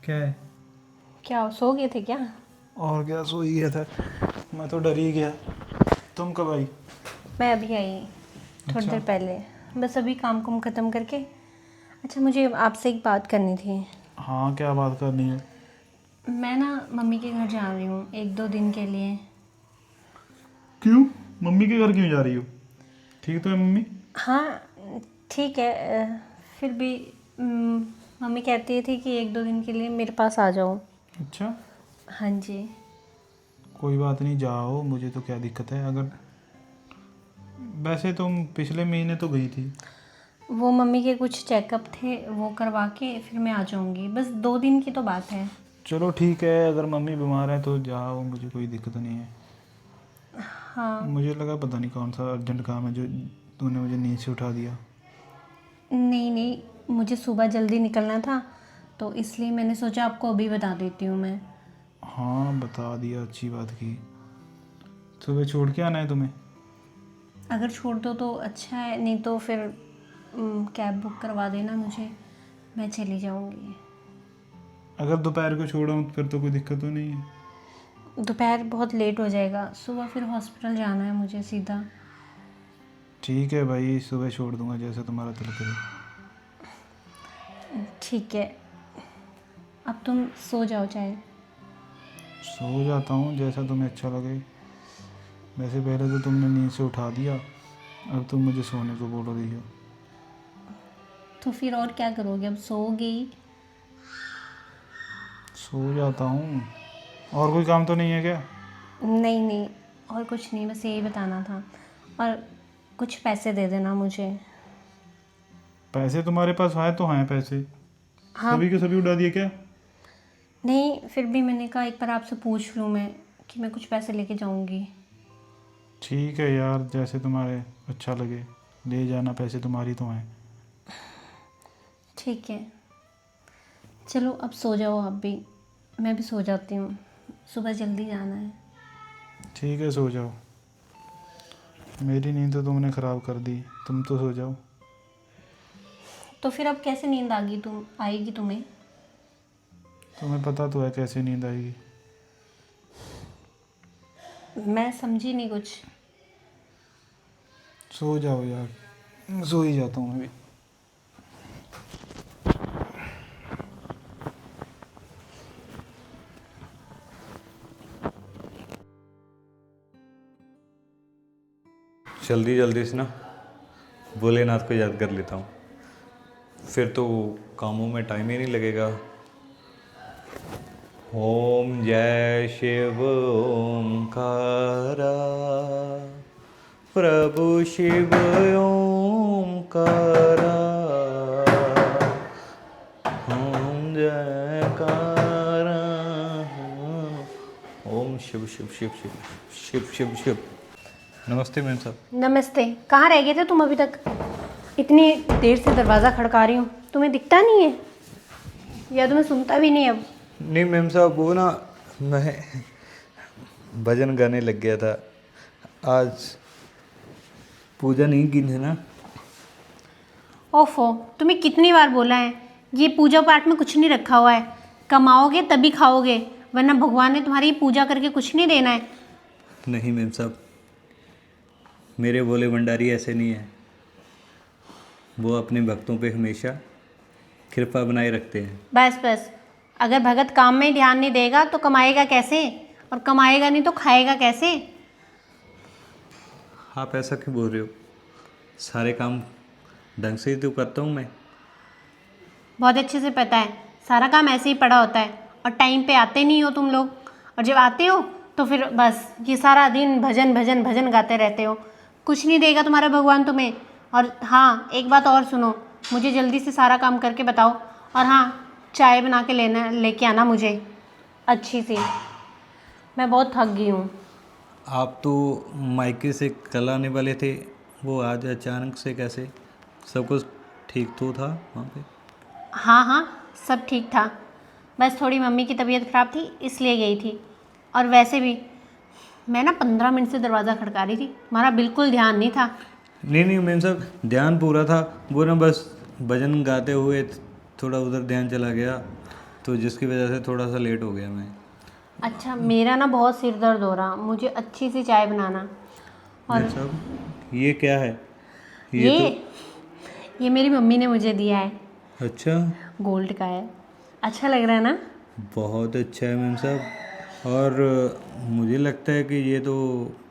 क्या है? क्या सो गए थे क्या? और क्या, सो ही गया था। मैं तो डर ही गया। तुम कब आई? मैं अभी आई, थोड़ी अच्छा। देर पहले। बस अभी काम कुम ख़त्म करके। अच्छा, मुझे आपसे एक बात करनी थी। हाँ, क्या बात करनी है? मैं ना मम्मी के घर जा रही हूँ 1-2 दिन के लिए। क्यों? मम्मी के घर क्यों जा रही हो? ठीक तो है मम्मी? हाँ ठीक है। फिर भी मम्मी कहती थी कि 1-2 दिन के लिए मेरे पास आ जाओ। अच्छा, हाँ जी। कोई बात नहीं, जाओ, मुझे तो क्या दिक्कत है। अगर वैसे तुम पिछले महीने तो गई थी। वो मम्मी के कुछ चेकअप थे, वो करवा के फिर मैं आ जाऊँगी। बस 2 दिन की तो बात है। चलो ठीक है, अगर मम्मी बीमार है तो जाओ, मुझे कोई दिक्कत नहीं है। हाँ। मुझे लगा पता नहीं कौन सा अर्जेंट काम है जो तूने मुझे नींद से उठा दिया। नहीं नहीं, मुझे सुबह जल्दी निकलना था, तो इसलिए मैंने सोचा आपको अभी बता देती हूँ मैं। हाँ, बता दिया, अच्छी बात की। सुबह छोड़ के आना है तुम्हें? अगर छोड़ दो तो अच्छा है, नहीं तो फिर कैब बुक करवा देना मुझे, मैं चली जाऊँगी। अगर दोपहर को छोड़ा फिर तो कोई दिक्कत तो नहीं है? दोपहर बहुत लेट हो जाएगा, सुबह फिर हॉस्पिटल जाना है मुझे सीधा। ठीक है भाई, सुबह छोड़ दूंगा जैसा तुम्हारा दिल करे। ठीक है, अब तुम सो जाओ चाहे। सो जाता हूँ जैसा तुम्हें अच्छा लगे। वैसे पहले तो तुमने नींद से उठा दिया, अब तुम मुझे सोने को बोल रही हो। तो फिर और क्या करोगे, अब सोओगे ही। सो जाता हूँ। और कोई काम तो नहीं है क्या? नहीं नहीं, और कुछ नहीं, बस यही बताना था। और कुछ पैसे दे देना मुझे। पैसे तुम्हारे पास हैं तो हैं पैसे। हाँ। सभी के सभी उड़ा दिए क्या? नहीं, फिर भी मैंने कहा एक बार आपसे पूछ लूँ मैं, कि मैं कुछ पैसे लेके जाऊँगी। ठीक है यार, जैसे तुम्हारे अच्छा लगे, ले जाना, पैसे तुम्हारी तो हैं। ठीक है, चलो अब सो जाओ आप भी, मैं भी सो जाती हूँ, सुबह जल्दी जाना है। ठीक है, सो जाओ। मेरी नींद तो तुमने ख़राब कर दी, तुम तो सो जाओ। तो फिर अब कैसे नींद आएगी तुम्हें? तुम्हें पता तो है कैसे नींद आएगी। मैं समझी नहीं कुछ। सो जाओ यार, सो ही जाता हूँ मैं भी। जल्दी जल्दी से ना भोलेनाथ को याद कर लेता हूँ, फिर तो कामों में टाइम ही नहीं लगेगा। ओम जय शिव ओमकारा, प्रभु शिव ओमकारा, ओम जयकारा। ओम शिव शिव शिव शिव शिव शिव शिव। नमस्ते मैम साहब। नमस्ते। कहाँ रह गए थे तुम अभी तक? इतनी देर से दरवाज़ा खड़का रही हूँ, तुम्हें दिखता नहीं है या तुम्हें सुनता भी नहीं अब? नहीं मैम साहब, वो ना मैं भजन गाने लग गया था। आज पूजा नहीं की थी ना। ओफो, तुम्हें कितनी बार बोला है, ये पूजा पाठ में कुछ नहीं रखा हुआ है। कमाओगे तभी खाओगे, वरना भगवान ने तुम्हारी पूजा करके कुछ नहीं देना है। नहीं मैम साहब, मेरे भोले भंडारी ऐसे नहीं है। वो अपने भक्तों पे हमेशा कृपा बनाए रखते हैं। बस बस, अगर भगत काम में ध्यान नहीं देगा तो कमाएगा कैसे, और कमाएगा नहीं तो खाएगा कैसे? आप ऐसा क्यों बोल रहे हो? सारे काम ढंग से ही तो करता हूँ मैं। बहुत अच्छे से पता है, सारा काम ऐसे ही पड़ा होता है, और टाइम पे आते नहीं हो तुम लोग। और जब आते हो तो फिर बस ये सारा दिन भजन भजन भजन गाते रहते हो। कुछ नहीं देगा तुम्हारा भगवान तुम्हें। और हाँ, एक बात और सुनो, मुझे जल्दी से सारा काम करके बताओ। और हाँ, चाय बना के लेके आना मुझे अच्छी सी, मैं बहुत थक गई हूँ। आप तो मायके से कल आने वाले थे, वो आज अचानक से कैसे? सब कुछ ठीक तो था वहाँ पे? हाँ हाँ, सब ठीक था, बस थोड़ी मम्मी की तबीयत ख़राब थी इसलिए गई थी। और वैसे भी मैं ना 15 मिनट से दरवाज़ा खड़का रही थी, हमारा बिल्कुल ध्यान नहीं था। नहीं नहीं मैम साहब, ध्यान पूरा था। वो ना बस भजन गाते हुए थोड़ा उधर ध्यान चला गया, तो जिसकी वजह से थोड़ा सा लेट हो गया मैं। अच्छा, मेरा ना बहुत सिर दर्द हो रहा, मुझे अच्छी सी चाय बनाना। और मेम साहब ये क्या है? ये मेरी मम्मी ने मुझे दिया है, अच्छा, गोल्ड का है। अच्छा लग रहा है ना? बहुत अच्छा है मेम साहब। और मुझे लगता है कि ये तो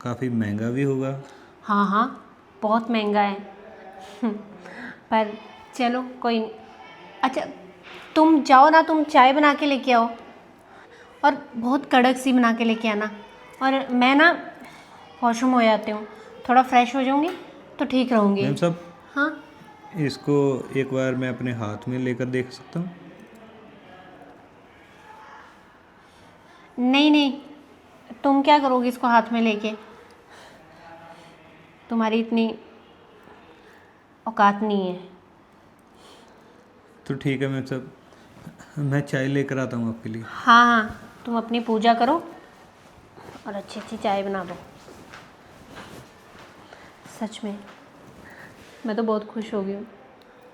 काफ़ी महंगा भी होगा। हाँ हाँ, बहुत महंगा है। पर चलो कोई नहीं। अच्छा, तुम जाओ ना, तुम चाय बना के लेके आओ, और बहुत कड़क सी बना के लेके आना। और मैं ना वॉशरूम हो जाती हूँ, थोड़ा फ्रेश हो जाऊँगी तो ठीक रहूँगी। मेम साहब हाँ, इसको एक बार मैं अपने हाथ में लेकर देख सकता हूँ? नहीं नहीं, तुम क्या करोगी इसको हाथ में लेके? तुम्हारी इतनी औकात नहीं है। तो ठीक है मेम साहब, मैं चाय लेकर आता हूँ आपके लिए। हाँ हाँ, तुम अपनी पूजा करो और अच्छी अच्छी चाय बना दो। सच में मैं तो बहुत खुश हो गई हूँ,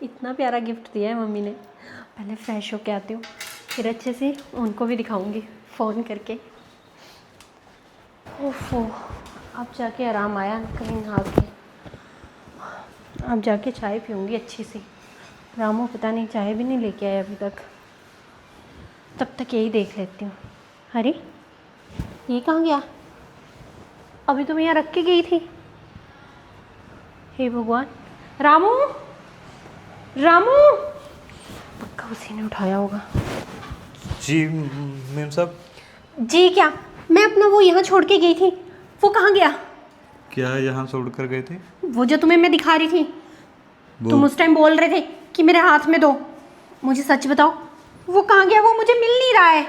इतना प्यारा गिफ्ट दिया है मम्मी ने। पहले फ्रेश होके आती हूँ, फिर अच्छे से उनको भी दिखाऊंगी फ़ोन करके। ओफो, अब जाके आराम आया कहीं नहा के। अब जाके चाय पीऊँगी अच्छी सी। रामू पता नहीं चाय भी नहीं लेके आया अभी तक, तब तक यही देख लेती हूँ। अरे ये कहाँ गया? अभी तो मैं यहाँ रख के गई थी। हे भगवान, रामू रामू, पक्का उसी ने उठाया होगा। जी मेम साहब। जी क्या? मैं अपना वो यहाँ छोड़ के गई थी, वो कहाँ गया? क्या यहाँ छोड़ कर गए थे? वो जो तुम्हें मैं दिखा रही थी, वो तुम उस टाइम बोल रहे थे कि मेरे हाथ में दो। मुझे सच बताओ, वो कहाँ गया? वो मुझे मिल नहीं रहा है।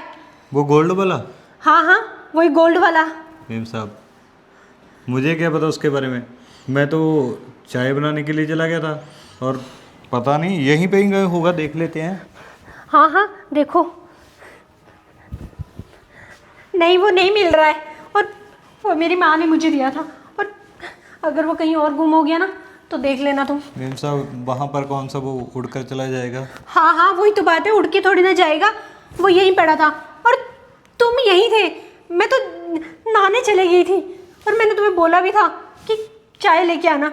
वो गोल्ड वाला? हाँ हाँ, वही गोल्ड वाला। मेम साहब मुझे क्या पता उसके बारे में, मैं तो चाय बनाने के लिए चला गया था और पता नहीं यहीं पे ही गए होगा, देख लेते हैं। हाँ हाँ देखो, नहीं वो नहीं मिल रहा है, और वो मेरी माँ ने मुझे दिया था, और अगर वो कहीं और गुम हो गया ना तो देख लेना तुम। मेम साहब वहाँ पर कौन सा वो उड़कर चला जाएगा? हाँ हाँ, वही तो बात है, उड़ के थोड़ी ना जाएगा, वो यहीं पड़ा था और तुम यहीं थे। मैं तो नहाने चले गई थी और मैंने तुम्हें बोला भी था कि चाय लेके आना।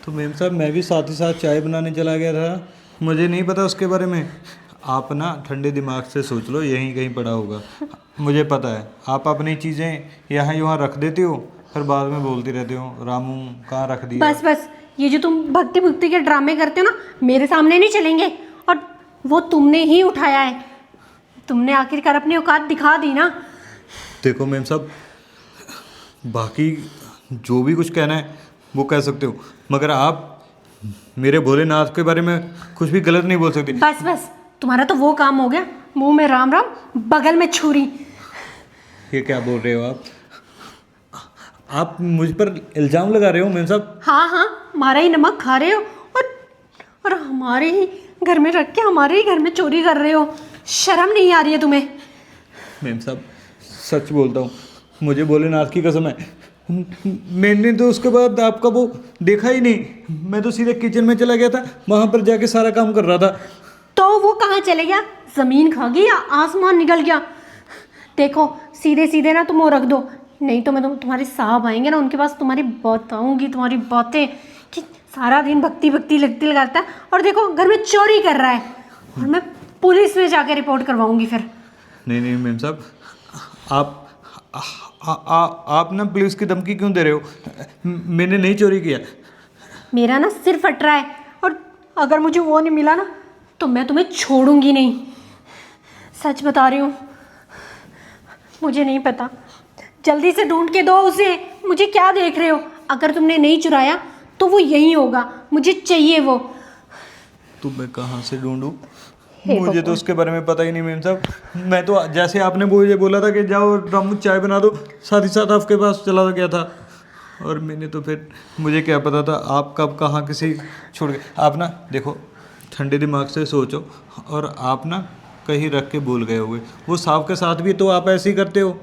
तो मेम साहब मैं भी साथ ही साथ चाय बनाने चला गया था, मुझे नहीं पता उसके बारे में। आप ना ठंडे दिमाग से सोच लो, यहीं कहीं पड़ा होगा। मुझे पता है आप अपनी चीज़ें यहाँ यहाँ रख देते हो, फिर बाद में बोलती रहते हो रामू कहाँ रख दिया। बस बस, ये जो तुम भक्ति भक्ति के ड्रामे करते हो ना, मेरे सामने नहीं चलेंगे। और वो तुमने ही उठाया है, तुमने आखिरकार अपनी औकात दिखा दी ना। देखो मेम साहब, बाकी जो भी कुछ कहना है वो कह सकते हो, मगर आप मेरे भोलेनाथ के बारे में कुछ भी गलत नहीं बोल सकते। बस बस, तुम्हारा तो वो काम हो गया, मुंह में राम राम बगल में छुरी। ये क्या बोल रहे हो आप मुझ पर इल्ज़ाम लगा रहे हो मेम साहब? हाँ हाँ, हमारा ही नमक खा रहे हो और हमारे ही घर में रख के हमारे ही घर में चोरी कर रहे हो। शर्म नहीं आ रही है तुम्हें? मेम साहब सच बोलता हूँ, मुझे भोलेनाथ की कसम है, मैंने तो उसके बाद आपका वो देखा ही नहीं। मैं तो सीधे किचन में चला गया था, वहाँ पर जाके सारा काम कर रहा था। तो वो कहाँ चले गया? ज़मीन खा गई या आसमान निकल गया? देखो सीधे सीधे ना तुम वो रख दो, नहीं तो मैं तुम्हारे साहब आएंगे ना, उनके पास तुम्हारी बताऊंगी तुम्हारी बातें कि सारा दिन भक्ति भक्ति लगती लगाता है और देखो घर में चोरी कर रहा है, और मैं पुलिस में जाकर रिपोर्ट करवाऊंगी फिर। नहीं नहीं मेम साहब, आप ना पुलिस की धमकी क्यों दे रहे हो? मैंने नहीं चोरी किया। मेरा ना सिर फट रहा है, और अगर मुझे वो नहीं मिला ना तो मैं तुम्हें छोड़ूंगी नहीं। सच बता रही हूँ, मुझे नहीं पता, जल्दी से ढूंढ के दो उसे। मुझे क्या देख रहे हो? अगर तुमने नहीं चुराया तो वो यहीं होगा, मुझे चाहिए वो। तो मैं कहाँ से ढूंढूं? मुझे तो उसके बारे में पता ही नहीं मेम साहब। मैं तो जैसे आपने मुझे बोला था कि जाओ रामू चाय बना दो, साथ ही साथ आपके पास चला गया था, और मैंने तो फिर मुझे क्या पता था आप कब कहाँ किसी छोड़ गए। आप ना देखो ठंडे दिमाग से सोचो, और आप ना कहीं रख के भूल गए होंगे। वो सांप के साथ भी तो आप ऐसे ही करते हो।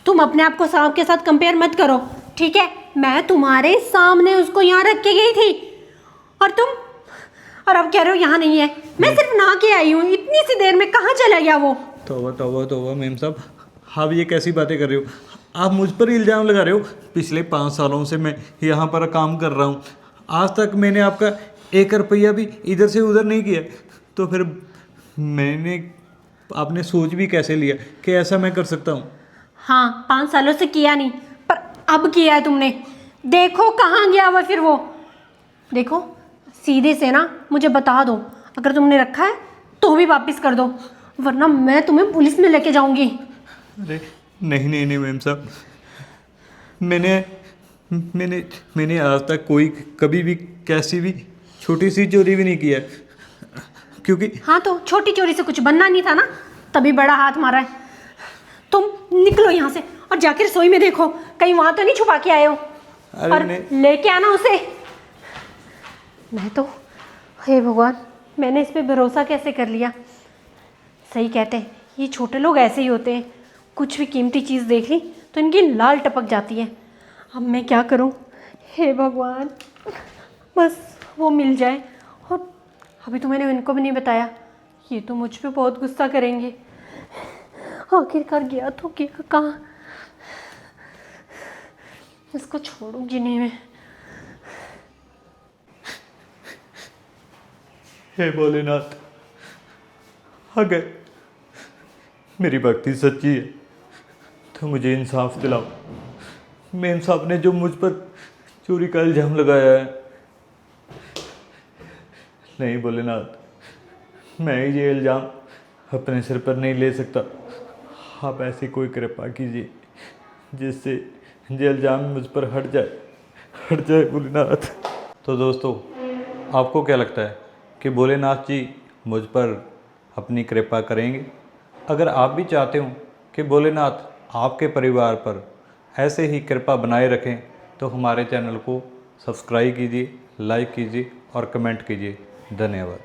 तुम अपने आप को सांप के साथ कंपेयर मत करो, ठीक है? मैं तुम्हारे सामने उसको यहाँ रख के गई थी, और तुम और अब कह रहे हो यहाँ नहीं है। मैं सिर्फ नहा के आई हूँ, इतनी सी देर में कहाँ चला गया वो? तौबा तौबा तौबा मेम साहब, आप ये कैसी बातें कर रहे हो? आप मुझ पर इल्ज़ाम लगा रहे हो। पिछले 5 सालों से मैं यहाँ पर काम कर रहा हूँ, आज तक मैंने आपका 1 रुपया भी इधर से उधर नहीं किया, तो फिर आपने सोच भी कैसे लिया कि ऐसा मैं कर सकता हूँ? हाँ, 5 सालों से किया नहीं, पर अब किया है तुमने। देखो कहाँ गया हुआ फिर वो। देखो सीधे से ना मुझे बता दो, अगर तुमने रखा है तो भी वापस कर दो, वरना मैं तुम्हें पुलिस में लेके जाऊंगी। अरे नहीं नहीं नहीं मेम साहब, मैंने आज तक कभी भी कैसी भी छोटी सी चोरी भी नहीं किया, क्योंकि हाँ तो छोटी चोरी से कुछ बनना नहीं था ना, तभी बड़ा हाथ मारा है। तुम निकलो यहाँ से और जाकर रसोई में देखो, कहीं वहां तो नहीं छुपा के आए हो। अरे और लेके आना उसे। मैं तो, हे भगवान, मैंने इस पे भरोसा कैसे कर लिया। सही कहते हैं ये छोटे लोग ऐसे ही होते हैं, कुछ भी कीमती चीज़ देख ली तो इनकी लाल टपक जाती है। अब मैं क्या करूं? हे भगवान, बस वो मिल जाए। और अभी तो मैंने इनको भी नहीं बताया, ये तो मुझ पे बहुत गुस्सा करेंगे। आखिरकार गया तो गया कहाँ? इसको छोड़ूंगी नहीं मैं। हे भोलेनाथ, अगर मेरी भक्ति सच्ची है तो मुझे इंसाफ दिलाओ। मेम साहब ने जो मुझ पर चोरी का इल्ज़ाम लगाया है, नहीं भोलेनाथ, मैं ये इल्ज़ाम अपने सिर पर नहीं ले सकता। आप ऐसी कोई कृपा कीजिए जिससे ये इल्ज़ाम मुझ पर हट जाए भोलेनाथ। तो दोस्तों, आपको क्या लगता है कि भोलेनाथ जी मुझ पर अपनी कृपा करेंगे? अगर आप भी चाहते हो कि भोलेनाथ आपके परिवार पर ऐसे ही कृपा बनाए रखें, तो हमारे चैनल को सब्सक्राइब कीजिए, लाइक कीजिए और कमेंट कीजिए। धन्यवाद।